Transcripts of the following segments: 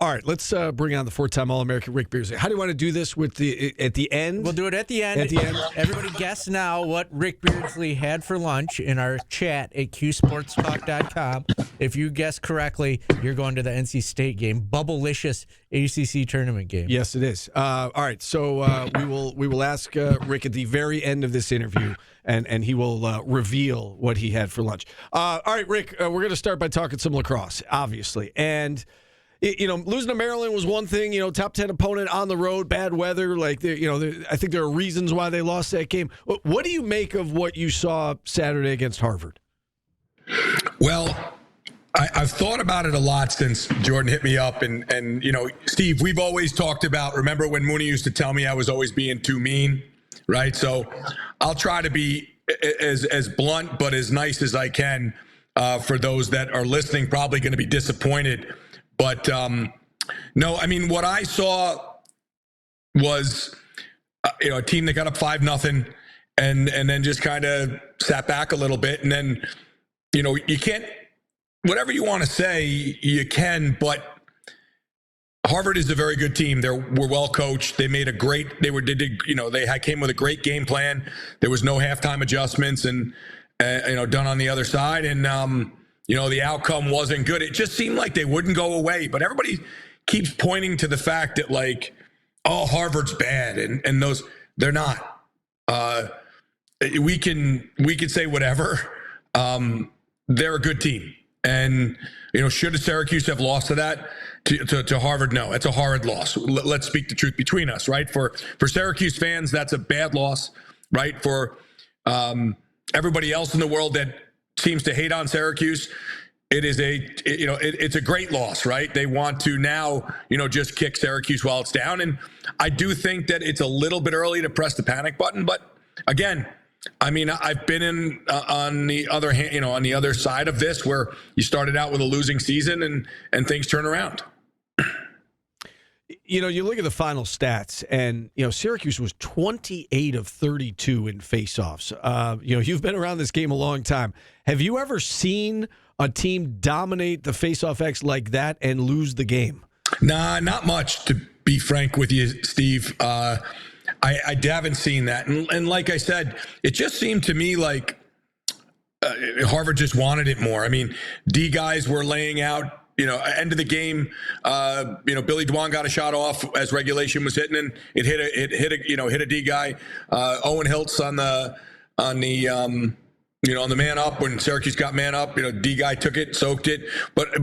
All right, let's bring on the four-time All-American Rick Beardsley. How do you want to do this at the end? We'll do it at the end. At the end. Everybody guess now what Rick Beardsley had for lunch in our chat at qsportstalk.com. If you guess correctly, you're going to the NC State game. Bubblicious ACC tournament game. Yes, it is. All right, so we will ask Rick at the very end of this interview, and he will reveal what he had for lunch. All right, Rick, we're going to start by talking some lacrosse, obviously. And, losing to Maryland was one thing, top 10 opponent on the road, bad weather. I think there are reasons why they lost that game. What do you make of what you saw Saturday against Harvard? Well, I've thought about it a lot since Jordan hit me up. And Steve, we've always talked about, remember when Mooney used to tell me I was always being too mean, right? So I'll try to be as blunt but as nice as I can for those that are listening, probably going to be disappointed. But no, I mean, what I saw was, a team that got up 5-0 and then just kind of sat back a little bit. And then, you can't, whatever you want to say, you can, but Harvard is a very good team. They were well coached. They made they came with a great game plan. There was no halftime adjustments and, done on the other side. And, the outcome wasn't good. It just seemed like they wouldn't go away. But everybody keeps pointing to the fact that Harvard's bad, and those they're not. We can say whatever. They're a good team, and should Syracuse have lost to that to Harvard? No, it's a horrid loss. Let's speak the truth between us, right? For Syracuse fans, that's a bad loss, right? For everybody else in the world that seems to hate on Syracuse, it's a great loss, right? They want to now, just kick Syracuse while it's down. And I do think that it's a little bit early to press the panic button. But again, I mean, I've been on the other hand, on the other side of this, where you started out with a losing season and things turn around. You look at the final stats, and, Syracuse was 28 of 32 in faceoffs. You've been around this game a long time. Have you ever seen a team dominate the faceoff X like that and lose the game? Nah, not much, to be frank with you, Steve. I haven't seen that. And like I said, it just seemed to me like Harvard just wanted it more. I mean, D guys were laying out, end of the game, Billy Dwan got a shot off as regulation was hitting, and it hit a D guy. Owen Hiltz on the man up when Syracuse got man up. D guy took it, soaked it, but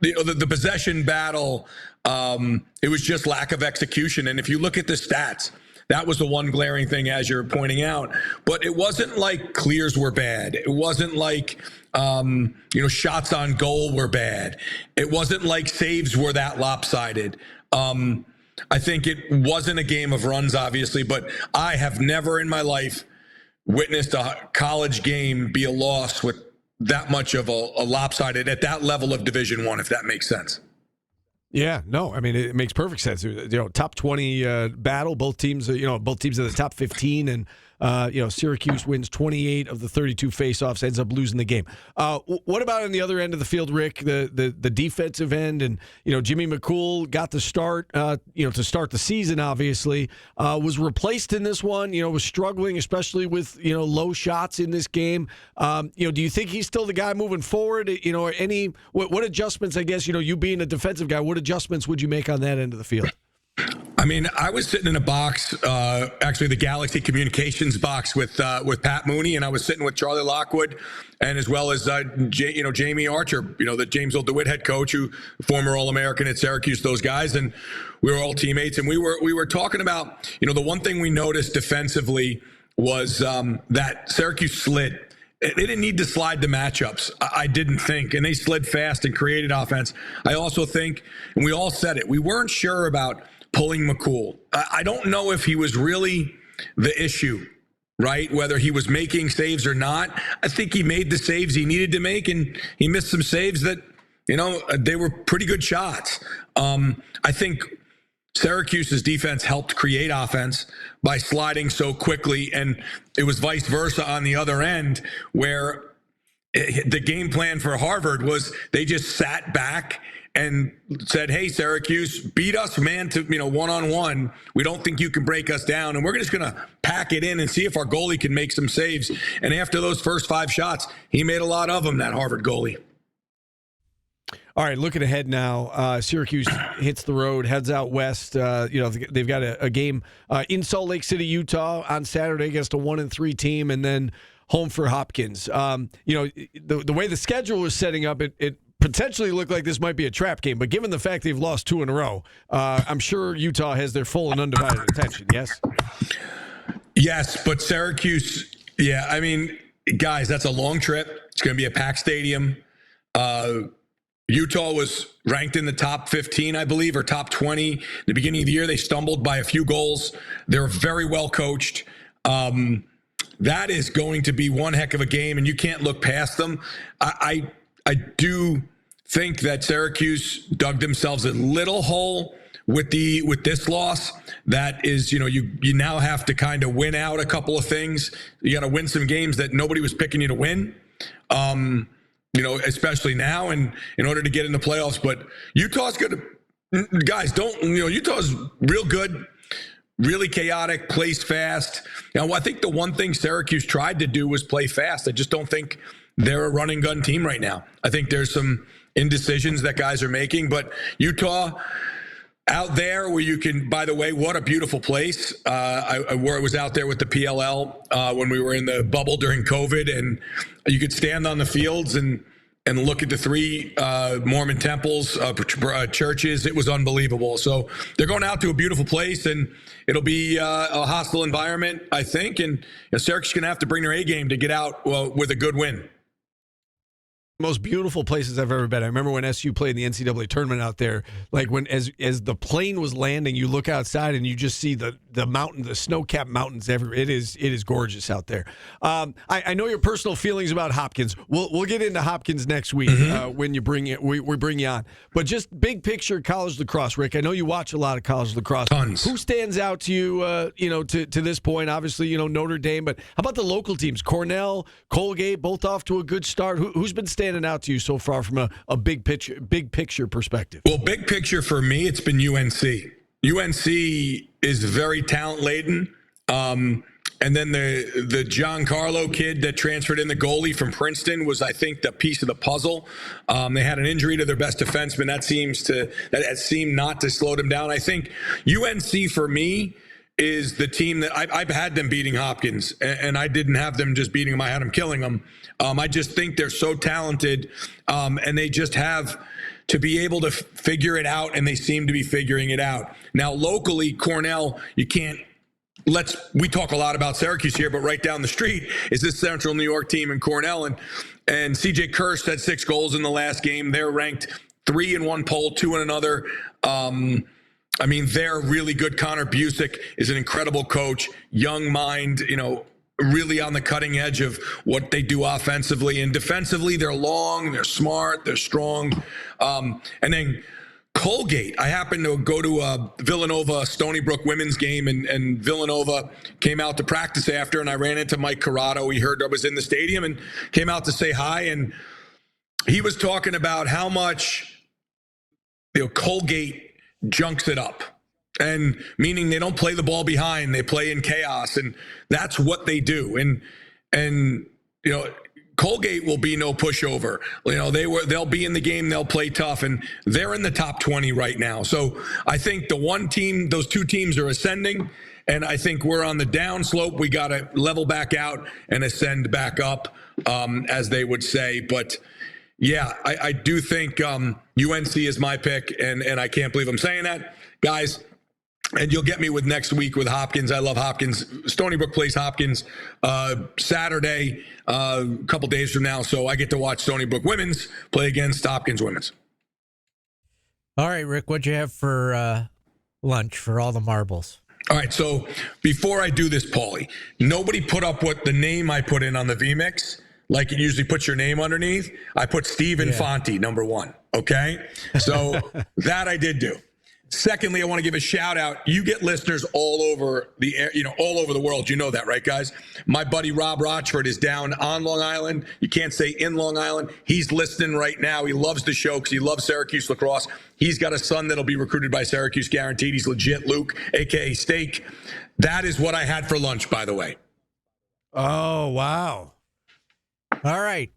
the possession battle, it was just lack of execution. And if you look at the stats, that was the one glaring thing, as you're pointing out. But it wasn't like clears were bad. It wasn't like shots on goal were bad. It wasn't like saves were that lopsided. I think it wasn't a game of runs, obviously, but I have never in my life witnessed a college game be a loss with that much of a lopsided at that level of Division I, if that makes sense. Yeah, no, I mean, it makes perfect sense. Top 20 battle, both teams in the top 15, and Syracuse wins 28 of the 32 faceoffs, ends up losing the game. What about on the other end of the field, Rick, the defensive end? And Jimmy McCool got the start, to start the season. Obviously, was replaced in this one. Was struggling, especially with low shots in this game. Do you think he's still the guy moving forward? What adjustments? I guess you being a defensive guy, what adjustments would you make on that end of the field? I mean, I was sitting in a box, actually the Galaxy Communications box with Pat Mooney, and I was sitting with Charlie Lockwood, and as well as Jamie Archer, the James Earl DeWitt head coach, who former All-American at Syracuse, those guys, and we were all teammates, and we were talking about the one thing we noticed defensively was that Syracuse slid. They didn't need to slide the matchups, I didn't think, and they slid fast and created offense. I also think, and we all said it, we weren't sure about pulling McCool. I don't know if he was really the issue, right? Whether he was making saves or not. I think he made the saves he needed to make, and he missed some saves that, they were pretty good shots. I think Syracuse's defense helped create offense by sliding so quickly, and it was vice versa on the other end, where the game plan for Harvard was they just sat back and said, hey, Syracuse, beat us, man, to, one-on-one. We don't think you can break us down. And we're just going to pack it in and see if our goalie can make some saves. And after those first 5 shots, he made a lot of them, that Harvard goalie. All right, looking ahead now, Syracuse hits the road, heads out west. They've got a game in Salt Lake City, Utah on Saturday against a 1-3 team, and then home for Hopkins. The way the schedule was setting up, it potentially looked like this might be a trap game, but given the fact they've lost 2 in a row, I'm sure Utah has their full and undivided attention, yes? Yes, but Syracuse, guys, that's a long trip. It's going to be a packed stadium. Utah was ranked in the top 15, I believe, or top 20. At the beginning of the year, they stumbled by a few goals. They're very well coached. That is going to be one heck of a game, and you can't look past them. I do think that Syracuse dug themselves a little hole with this loss. That is, you now have to kind of win out a couple of things. You got to win some games that nobody was picking you to win. Especially now, and in order to get in the playoffs. But Utah's good. Guys, Utah's real good, really chaotic, plays fast. Now, I think the one thing Syracuse tried to do was play fast. I just don't think they're a run and gun team right now. I think there's some indecisions that guys are making, but Utah out there where you can, by the way, what a beautiful place. I was out there with the PLL when we were in the bubble during COVID, and you could stand on the fields and look at the 3 Mormon temples, churches. It was unbelievable. So they're going out to a beautiful place, and it'll be a hostile environment, I think. And Syracuse is going to have to bring their A game to get out with a good win. Most beautiful places I've ever been. I remember when SU played in the NCAA tournament out there, like when as the plane was landing, you look outside and you just see the mountain, the snow-capped mountains everywhere. It is gorgeous out there. I know your personal feelings about Hopkins. We'll get into Hopkins next week when you bring it. We bring you on. But just big picture college lacrosse, Rick. I know you watch a lot of college lacrosse. Tons. Who stands out to you? To this point, obviously, Notre Dame. But how about the local teams? Cornell, Colgate, both off to a good start. Who's been standing out to you so far from a big picture perspective? Well, big picture for me, it's been UNC. UNC is very talent laden. And then the Giancarlo kid that transferred in, the goalie from Princeton, was, I think, the piece of the puzzle. They had an injury to their best defenseman. That has seemed not to slow them down. I think UNC for me is the team that I've had them beating Hopkins, and I didn't have them just beating them. I had them killing them. I just think they're so talented, and they just have to be able to figure it out, and they seem to be figuring it out. Now, locally, Cornell, you can't. We talk a lot about Syracuse here, but right down the street is this Central New York team in Cornell, and CJ Kirst had 6 goals in the last game. They're ranked 3 in one poll, 2 in another. They're really good. Connor Busick is an incredible coach, young mind, really on the cutting edge of what they do offensively. And defensively, they're long, they're smart, they're strong. And then Colgate, I happened to go to a Villanova Stony Brook women's game, and Villanova came out to practice after, and I ran into Mike Corrado. He heard I was in the stadium and came out to say hi. And he was talking about how much Colgate junks it up, and meaning they don't play the ball behind, they play in chaos, and that's what they do. And Colgate will be no pushover. They'll be in the game, they'll play tough, and they're in the top 20 right now. So I think those 2 teams are ascending, and I think we're on the down slope. We got to level back out and ascend back up, as they would say. But yeah, I do think UNC is my pick, and I can't believe I'm saying that, guys. And you'll get me with next week with Hopkins. I love Hopkins. Stony Brook plays Hopkins Saturday, a couple days from now. So I get to watch Stony Brook women's play against Hopkins women's. All right, Rick, what'd you have for lunch for all the marbles? All right, so before I do this, Paulie, nobody put up what the name I put in on the VMix. Like it usually puts your name underneath. I put Stephen Fonte, number 1. Okay. So that I did do. Secondly, I want to give a shout out. You get listeners all over the air, all over the world. You know that, right, guys? My buddy Rob Rochford is down on Long Island. You can't say in Long Island. He's listening right now. He loves the show because he loves Syracuse lacrosse. He's got a son that'll be recruited by Syracuse, guaranteed. He's legit, Luke, a.k.a. Steak. That is what I had for lunch, by the way. Oh, wow. All right.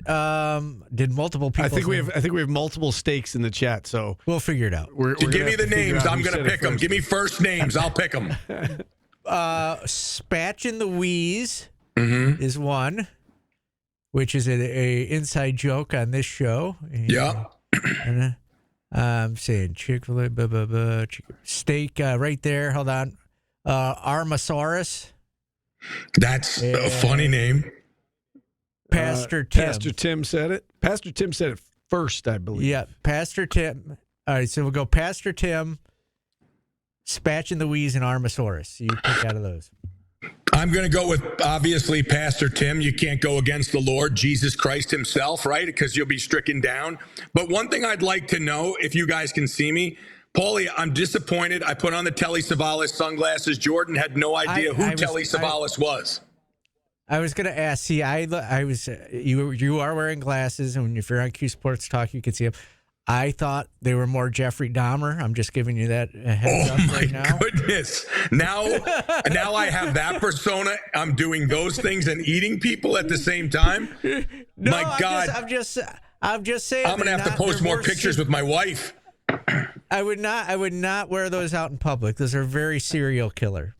Did multiple people? I think we have multiple stakes in the chat, so we'll figure it out. Give me the names. I'm going to pick them. Give me first names. I'll pick them. Spatch and the Wheeze is one, which is a inside joke on this show. Yeah. And, I'm saying Chick-fil-A, steak right there. Hold on. Armosaurus. That's a funny name. Pastor Tim. Pastor Tim said it. Pastor Tim said it first, I believe. Yeah, Pastor Tim. All right, so we'll go Pastor Tim, Spatch and the Wheeze, and Armosaurus. You pick out of those. I'm going to go with, obviously, Pastor Tim. You can't go against the Lord Jesus Christ himself, right? Because you'll be stricken down. But one thing I'd like to know, if you guys can see me, Paulie, I'm disappointed. I put on the Telly Savalas sunglasses. Jordan had no idea who Telly Savalas was. I was going to ask. See, I was. You are wearing glasses, and if you're on Q Sports Talk, you can see them. I thought they were more Jeffrey Dahmer. I'm just giving you that heads up right now. Oh my goodness! Now I have that persona. I'm doing those things and eating people at the same time. No, my God! I'm just saying. I'm gonna have to post more pictures with my wife. I would not wear those out in public. Those are very serial killer.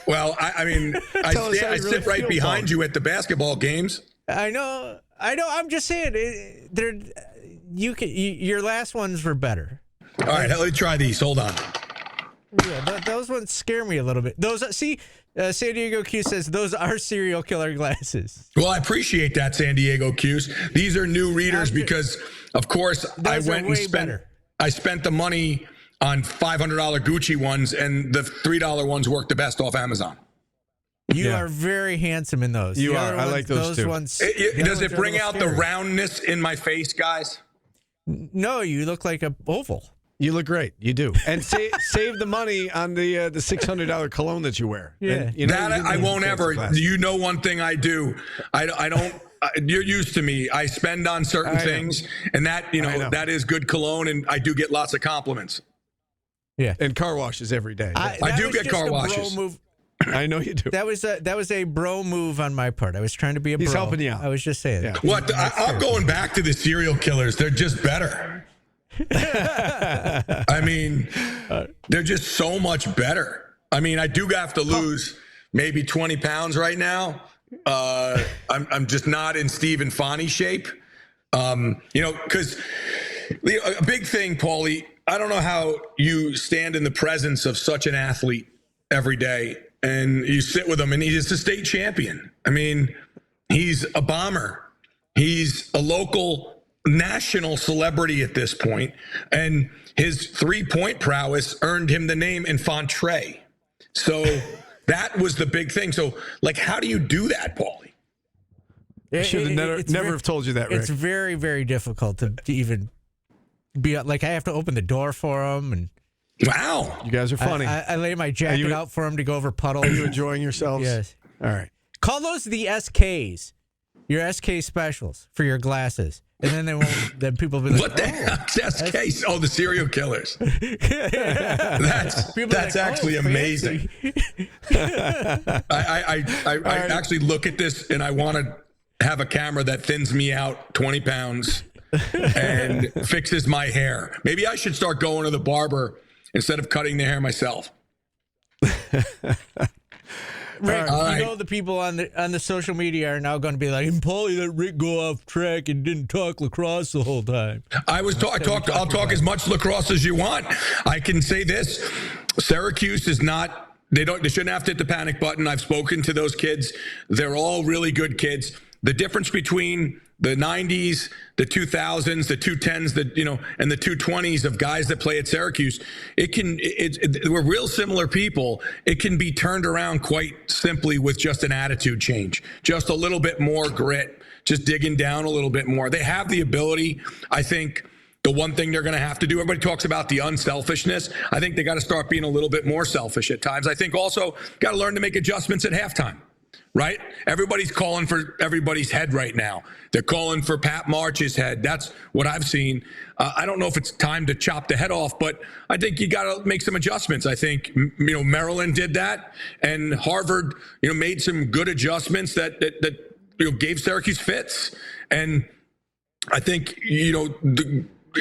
Well, I mean, I sit right behind you at the basketball games. I know. I'm just saying, your last ones were better. All right, let me try these. Hold on. Yeah, those ones scare me a little bit. San Diego Q says those are serial killer glasses. Well, I appreciate that, San Diego Q's. These are new readers because, of course, I went and spent the money on $500 Gucci ones, and the $3 ones work the best off Amazon. You are very handsome in those. You are. I like those too. Does it bring out the roundness in my face, guys? No, you look like a oval. You look great. You do. And save the money on the $600 cologne that you wear. Yeah. And, I won't ever. You know one thing I do. I don't. You're used to me. I spend on certain things, and that that is good cologne, and I do get lots of compliments. Yeah, and car washes every day. I do get car washes. I know you do. That was a bro move on my part. I was trying to be a bro. He's helping you out. I was just saying. Yeah. What? I'm going back to the serial killers. They're just better. I mean, they're just so much better. I mean, I do have to lose maybe 20 pounds right now. I'm just not in Stephen Fani shape. Because a big thing, Paulie, I don't know how you stand in the presence of such an athlete every day and you sit with him, and he's a state champion. I mean, he's a bomber. He's a local national celebrity at this point, and his 3-point prowess earned him the name Infantre. So that was the big thing. So, how do you do that, Paulie? I should have never have told you that, Rick. It's very, very difficult to even be I have to open the door for him, and wow, you guys are funny. I lay my jacket out for him to go over puddles. Are you enjoying yourselves? Yes. All right. Call those the SKs, your SK specials for your glasses, and then they won't. Then people will be like, "What the heck's SKs? Oh, the serial killers." That's actually amazing. I actually look at this and I want to have a camera that thins me out 20 pounds and fixes my hair. Maybe I should start going to the barber instead of cutting the hair myself. Rick, the people on the social media are now going to be like, Paulie, let Rick go off track and didn't talk lacrosse the whole time. I'll talk as much lacrosse as you want. I can say this: Syracuse is not. They shouldn't have to hit the panic button. I've spoken to those kids. They're all really good kids. The difference between the 90s, the 2000s, the 210s, and the 220s of guys that play at Syracuse, we're real similar people. It can be turned around quite simply with just an attitude change, just a little bit more grit, just digging down a little bit more. They have the ability, I think, the one thing they're going to have to do. Everybody talks about the unselfishness. I think they got to start being a little bit more selfish at times. I think also got to learn to make adjustments at halftime, right? Everybody's calling for everybody's head right now. They're calling for Pat March's head. That's what I've seen. I don't know if it's time to chop the head off, but I think you got to make some adjustments. I think, Maryland did that, and Harvard, made some good adjustments that gave Syracuse fits. And I think,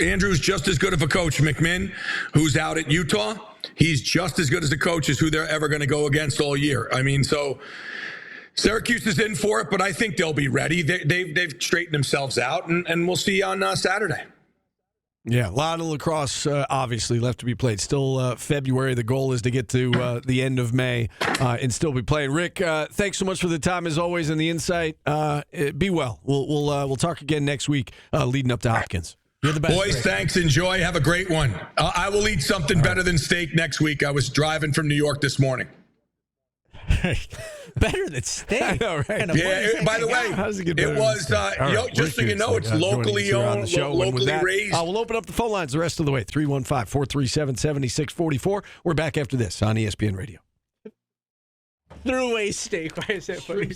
Andrew's just as good of a coach. McMinn, who's out at Utah, he's just as good as a coach as who they're ever going to go against all year. I mean, so Syracuse is in for it, but I think they'll be ready. They've straightened themselves out, and we'll see on Saturday. Yeah, a lot of lacrosse obviously left to be played. Still February. The goal is to get to the end of May and still be playing. Rick, thanks so much for the time as always and the insight. Be well. We'll talk again next week leading up to Hopkins. You're the best. Boys, Rick. thanks. Enjoy. Have a great one. I will eat something better than steak next week. I was driving from New York this morning. Better than steak. I know, right? Kind of By the way, How does it get it better was, than steak? All right, just so you know, it's locally owned, locally raised. We'll open up the phone lines the rest of the way. 315-437-7644. We're back after this on ESPN Radio. Threw away steak. Why is that funny?